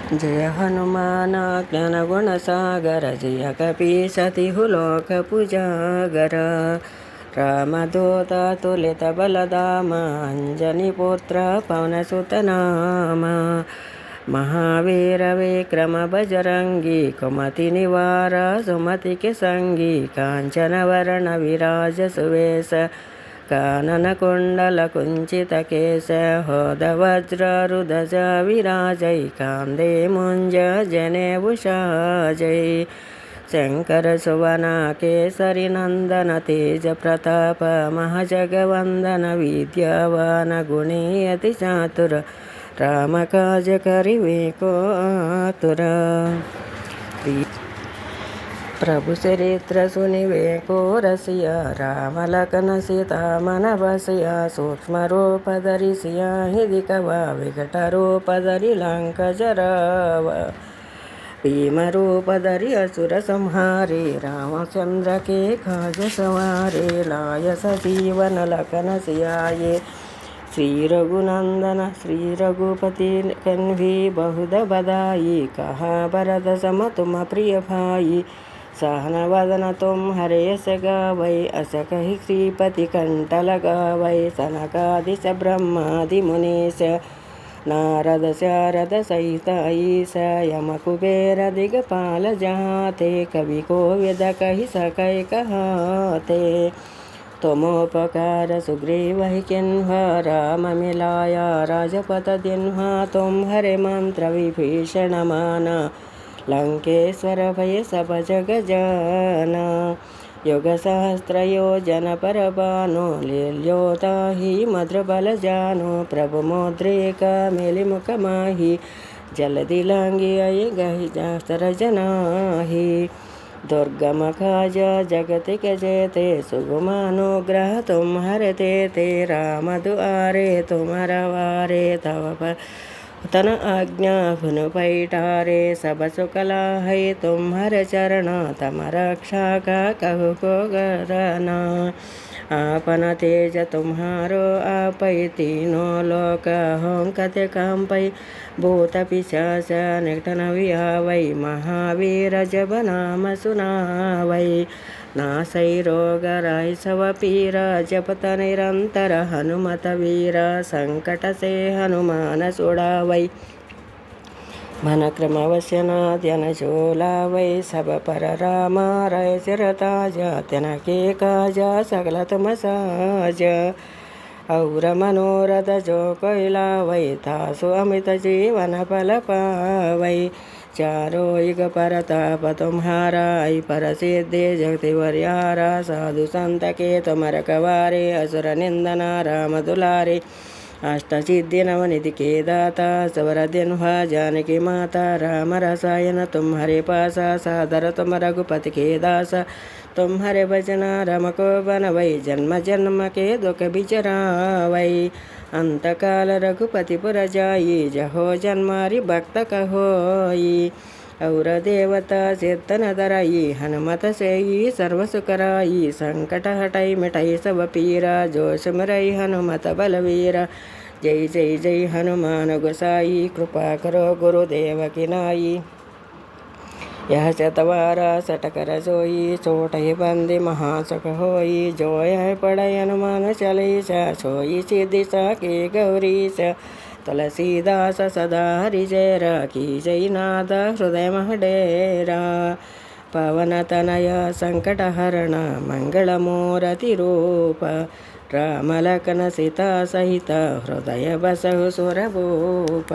జయ హనుమాన జ్ఞాన గుణ సాగర జయ కపీసతిహు లోక పుజాగర రామదూత తులిత బలదామ అంజని పుత్ర పవనసుత నామ మహావీర విక్రమ బజరంగి కుమతి నివార సుమతికి సంగి కాంచన వర్ణ విరాజ సువేశ కానన కుండల కుంచిత కేశ హోద వజ్రరుదజ విరాజై కాందే ముంజ జనేభుషాజై శంకర సువన కేసరి నందన తేజ ప్రతాప మహజగవందన విద్యావాన గుణీ అతి చాతుర రామ కాజ కరివేకో ఆతుర प्रभु चरित्र सुनिवे को रसिया राम लखन सीता मन बसिया सूक्ष्म रूप धरि सिया हिदि कवा विकट रूप धरि लंक जराव भीम रूप धरि असुर संहारे रामचंद्र के काज सवारे लाय सजीवन लखन सियाये श्री रघुनंदन श्री रघुपति कन्वी बहुध बधाई कहा भरत सम तुम प्रिय भाई सहन वदन तुम हरेश गावै अस कहि श्रीपति कंठ लगावै सनकादिश ब्रह्मादि मुनीश नारद शारद सहित ईश यम कुबेर दिगपाल जहाते कवि कोविद कहि सकै कहाते तुमोपकार सुग्रीव किन्हा राम मिलाया राजपत दिन्हा तुम हरे मंत्र विभीषण माना लंकेश्वर भय सब जग जाना युग सहस्त्र योजन पर बानो लील्योता ही मद्र बल जानो प्रभु मोद्रेका मेलि मुख माही जलदि लांगी अय गहि जास्तर जनाही दुर्गम काज जगति के जेते सुगमानुग्रह तुम हरते ते राम दुआरे तुम रवारे तव पर तन आज्ञा फुन पैठारे सब सुकला है तुम्हार चरण तम रक्षा का कहु को गरना आपन तेज तुम्हारो आपै तीनों लोक होंकत कांपै भूत पिशाच निकटन विहावै महावीर जब नाम सुनावै नासै रोग राय सव पीरा जपत निरंतर हनुमत वीरा संकट से हनुमान छुड़ावै मन क्रम वश्यनाद्यन झोलावै सब पर राम राय चिरताजा त्यन के काजा सकल तुम साज और मनोरथ जो कोइलावै तासु अमित जीवन फल पावै चारों युग परताप तुम्हारा पर सिद्धि जगति वरियारा साधु संत के तुम रखवारे असुर निंदना राम दुलारे अष्ट सिद्धि नवनिधि के दाता सवर दिन्हा जानकी माता राम रसायन तुम्हारे पासा सादर तुम रघुपति के दासा तुम्हारे भजना राम को बनवै जन्म जन्म के दुख बिचरावै अंतकाल रघुपति पुर जाई जहो जन्मारी भक्त कहोई और देवता चेतन धराई हनुमत सेई सर्व सुकराई संकट हटाई मिटाई सब पीरा जो सिमरई हनुमत बलवीरा जय जय जय हनुमान गोसाई कृपा करो गुरुदेव की नाई यह चतवारा सटकर सोई छोटे बंदी महासुख होई जो यह पढ़े हनुमान चले सोई सिद्धि के गौरी तुलसीदास सदा हरि जय राखी जय नाद हृदय महडेरा पवन तनय संकट हरण मंगल मूर्ति रूप राम लखन सीता सहित हृदय बसहु सुरभूप।